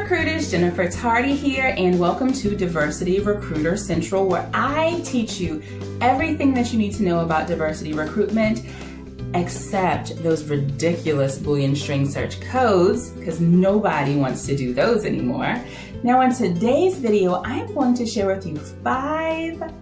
recruiters, Jennifer Tardy here, and welcome to Diversity Recruiter Central, where I teach you everything that you need to know about diversity recruitment, except those ridiculous Boolean string search codes, because nobody wants to do those anymore. Now, in today's video, I'm going to share with you 5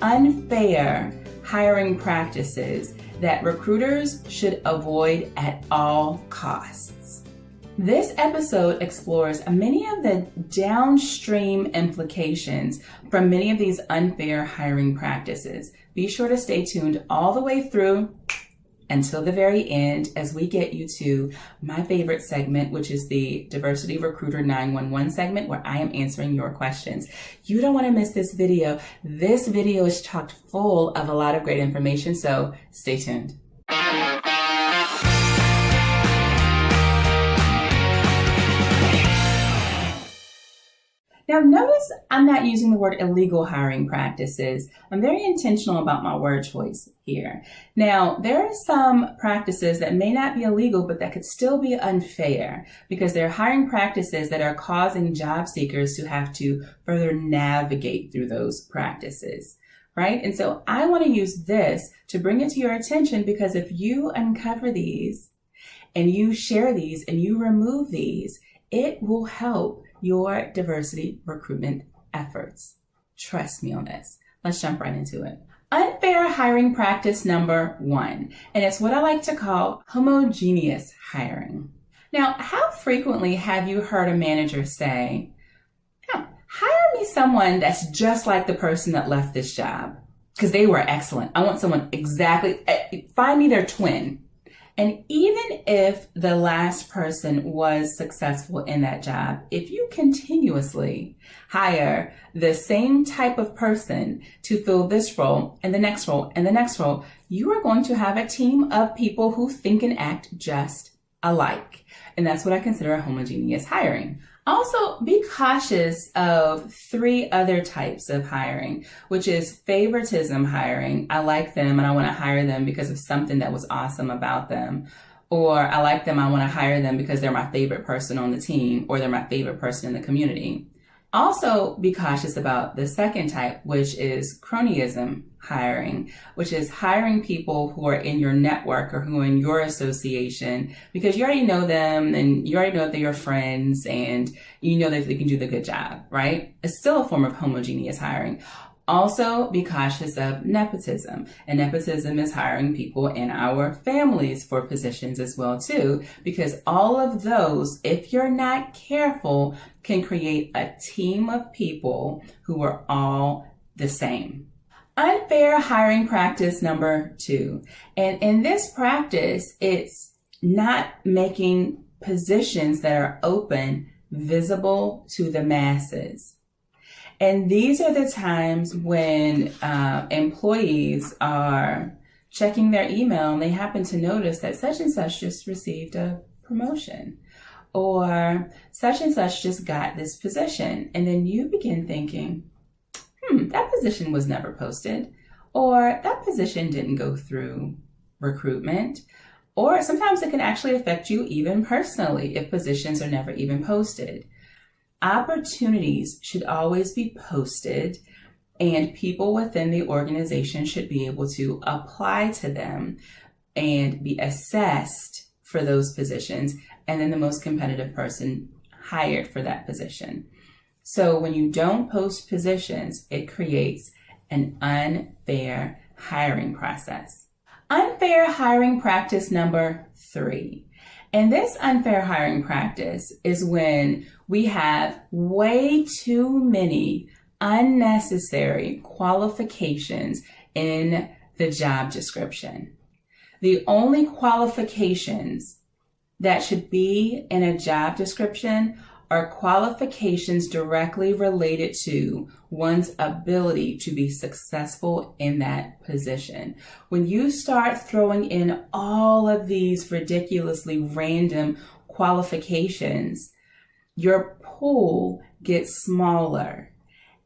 unfair hiring practices that recruiters should avoid at all costs. This episode explores many of the downstream implications from many of these unfair hiring practices. Be sure to stay tuned all the way through until the very end as we get you to my favorite segment, which is the Diversity Recruiter 911 segment, where I am answering your questions. You don't want to miss this video. This video is chock full of a lot of great information, so stay tuned. Now, notice I'm not using the word illegal hiring practices. I'm very intentional about my word choice here. Now, there are some practices that may not be illegal, but that could still be unfair because they're hiring practices that are causing job seekers to have to further navigate through those practices, right? And so I want to use this to bring it to your attention, because if you uncover these and you share these and you remove these, it will help your diversity recruitment efforts. Trust me on this. Let's jump right into it. Unfair hiring practice number 1, and it's what I like to call homogeneous hiring. Now, how frequently have you heard a manager say, hire me someone that's just like the person that left this job because they were excellent. I want someone exactly, find me their twin. And even if the last person was successful in that job, if you continuously hire the same type of person to fill this role and the next role and the next role, you are going to have a team of people who think and act just alike. And that's what I consider homogeneous hiring. Also, be cautious of 3 other types of hiring, which is favoritism hiring. I like them and I want to hire them because of something that was awesome about them. Or I like them, I want to hire them because they're my favorite person on the team, or they're my favorite person in the community. Also, be cautious about the second type, which is cronyism hiring, which is hiring people who are in your network or who are in your association because you already know them and you already know that they're your friends and you know that they can do the good job, right? It's still a form of homogeneous hiring. Also, be cautious of nepotism. And nepotism is hiring people in our families for positions as well, too, because all of those, if you're not careful, can create a team of people who are all the same. Unfair hiring practice number 2. And in this practice, it's not making positions that are open visible to the masses. And these are the times when employees are checking their email and they happen to notice that such and such just received a promotion, or such and such just got this position. And then you begin thinking, that position was never posted, or that position didn't go through recruitment. Or sometimes it can actually affect you even personally if positions are never even posted. Opportunities should always be posted, and people within the organization should be able to apply to them and be assessed for those positions, and then the most competitive person hired for that position. So when you don't post positions, it creates an unfair hiring process. Unfair hiring practice number 3. And this unfair hiring practice is when we have way too many unnecessary qualifications in the job description. The only qualifications that should be in a job description are qualifications directly related to one's ability to be successful in that position. When you start throwing in all of these ridiculously random qualifications, your pool gets smaller.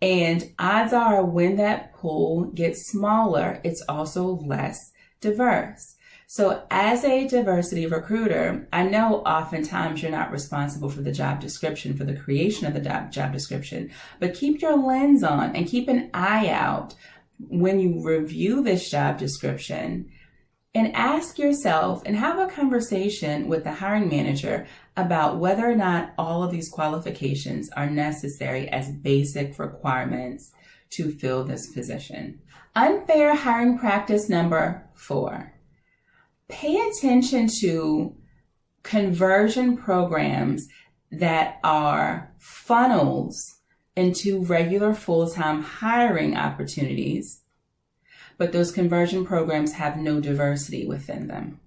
And odds are when that pool gets smaller, it's also less diverse. So as a diversity recruiter, I know oftentimes you're not responsible for the job description, for the creation of the job description, but keep your lens on and keep an eye out when you review this job description, and ask yourself and have a conversation with the hiring manager about whether or not all of these qualifications are necessary as basic requirements to fill this position. Unfair hiring practice number 4. Pay attention to conversion programs that are funnels into regular full-time hiring opportunities, but those conversion programs have no diversity within them.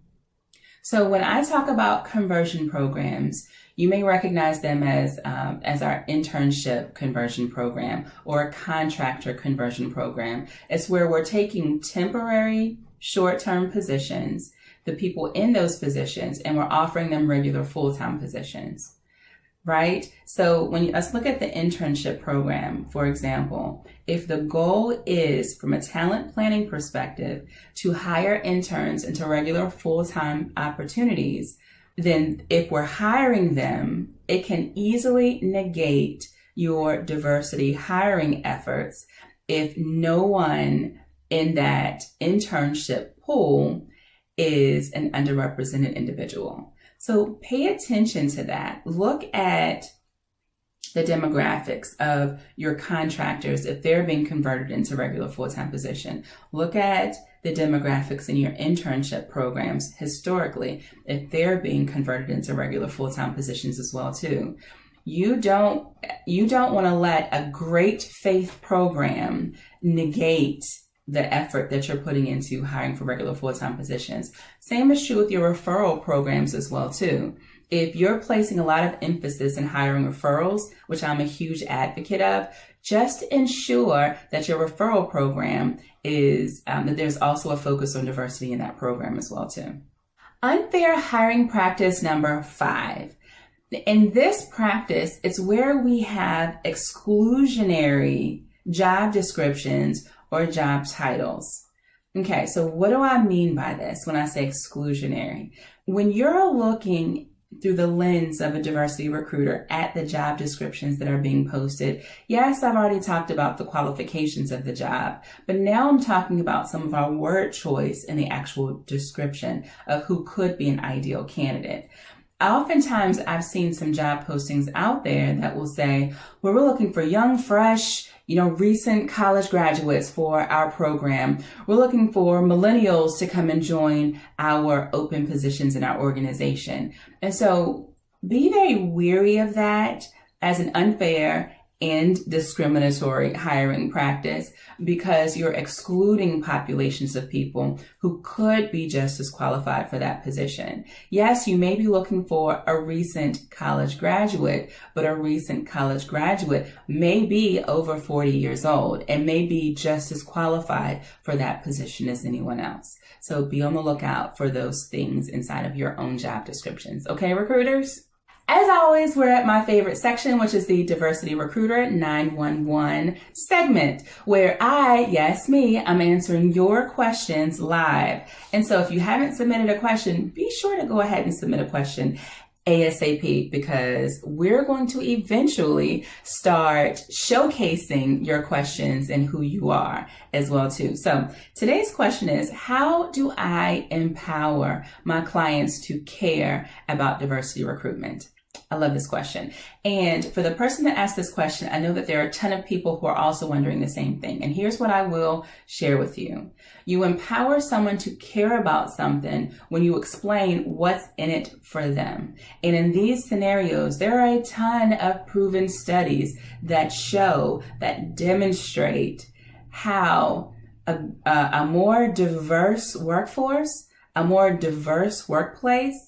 So when I talk about conversion programs, you may recognize them as our internship conversion program or a contractor conversion program. It's where we're taking temporary short-term positions, the people in those positions, and we're offering them regular full-time positions. Right? So let's look at the internship program, for example. If the goal is, from a talent planning perspective, to hire interns into regular full-time opportunities, then if we're hiring them, it can easily negate your diversity hiring efforts if no one in that internship pool is an underrepresented individual. So pay attention to that. Look at the demographics of your contractors if they're being converted into regular full-time position. Look at the demographics in your internship programs historically if they're being converted into regular full-time positions as well too. You don't want to let a great faith program negate the effort that you're putting into hiring for regular full-time positions. Same is true with your referral programs as well too. If you're placing a lot of emphasis in hiring referrals, which I'm a huge advocate of, just ensure that your referral program is, that there's also a focus on diversity in that program as well too. Unfair hiring practice number 5. In this practice, it's where we have exclusionary job descriptions or job titles. Okay, so what do I mean by this when I say exclusionary? When you're looking through the lens of a diversity recruiter at the job descriptions that are being posted, yes, I've already talked about the qualifications of the job, but now I'm talking about some of our word choice in the actual description of who could be an ideal candidate. Oftentimes, I've seen some job postings out there that will say, well, we're looking for young, fresh, recent college graduates for our program. We're looking for millennials to come and join our open positions in our organization. And so be very weary of that as an unfair and discriminatory hiring practice, because you're excluding populations of people who could be just as qualified for that position. Yes, you may be looking for a recent college graduate, but a recent college graduate may be over 40 years old and may be just as qualified for that position as anyone else. So be on the lookout for those things inside of your own job descriptions. Okay, recruiters? As always, we're at my favorite section, which is the Diversity Recruiter 911 segment, where I'm answering your questions live. And so if you haven't submitted a question, be sure to go ahead and submit a question ASAP, because we're going to eventually start showcasing your questions and who you are as well too. So today's question is, how do I empower my clients to care about diversity recruitment? I love this question. And for the person that asked this question, I know that there are a ton of people who are also wondering the same thing. And here's what I will share with you. You empower someone to care about something when you explain what's in it for them. And in these scenarios, there are a ton of proven studies that demonstrate how a more diverse workforce, a more diverse workplace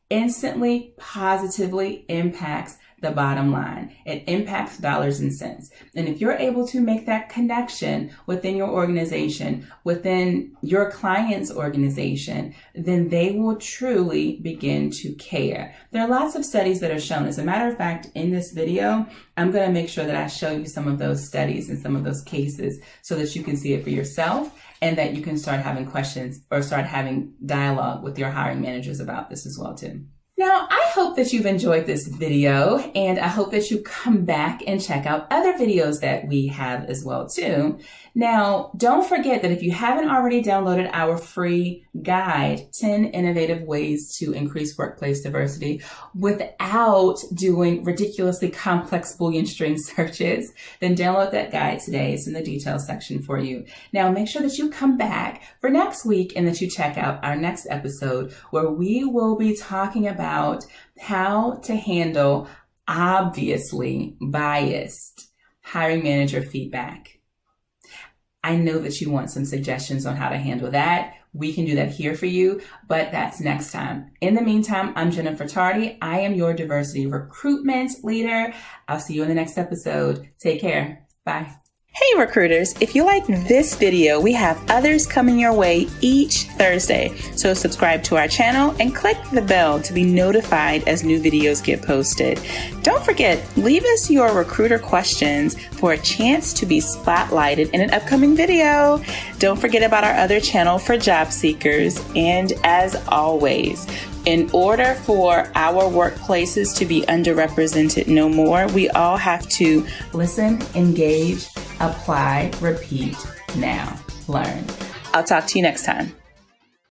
instantly positively impacts the bottom line. It impacts dollars and cents. And if you're able to make that connection within your organization, within your client's organization, then they will truly begin to care. There are lots of studies that are shown. As a matter of fact, in this video, I'm going to make sure that I show you some of those studies and some of those cases so that you can see it for yourself and that you can start having questions or start having dialogue with your hiring managers about this as well too. Now, I hope that you've enjoyed this video, and I hope that you come back and check out other videos that we have as well too. Now, don't forget that if you haven't already downloaded our free guide, 10 Innovative Ways to Increase Workplace Diversity without doing ridiculously complex Boolean string searches, then download that guide today. It's in the details section for you. Now, make sure that you come back for next week and that you check out our next episode where we will be talking about how to handle obviously biased hiring manager feedback. I know that you want some suggestions on how to handle that. We can do that here for you, but that's next time. In the meantime, I'm Jennifer Tardy. I am your diversity recruitment leader. I'll see you in the next episode. Take care. Bye. Hey recruiters, if you like this video, we have others coming your way each Thursday. So subscribe to our channel and click the bell to be notified as new videos get posted. Don't forget, leave us your recruiter questions for a chance to be spotlighted in an upcoming video. Don't forget about our other channel for job seekers. And as always, in order for our workplaces to be underrepresented no more, we all have to listen, engage, apply, repeat, now, learn. I'll talk to you next time.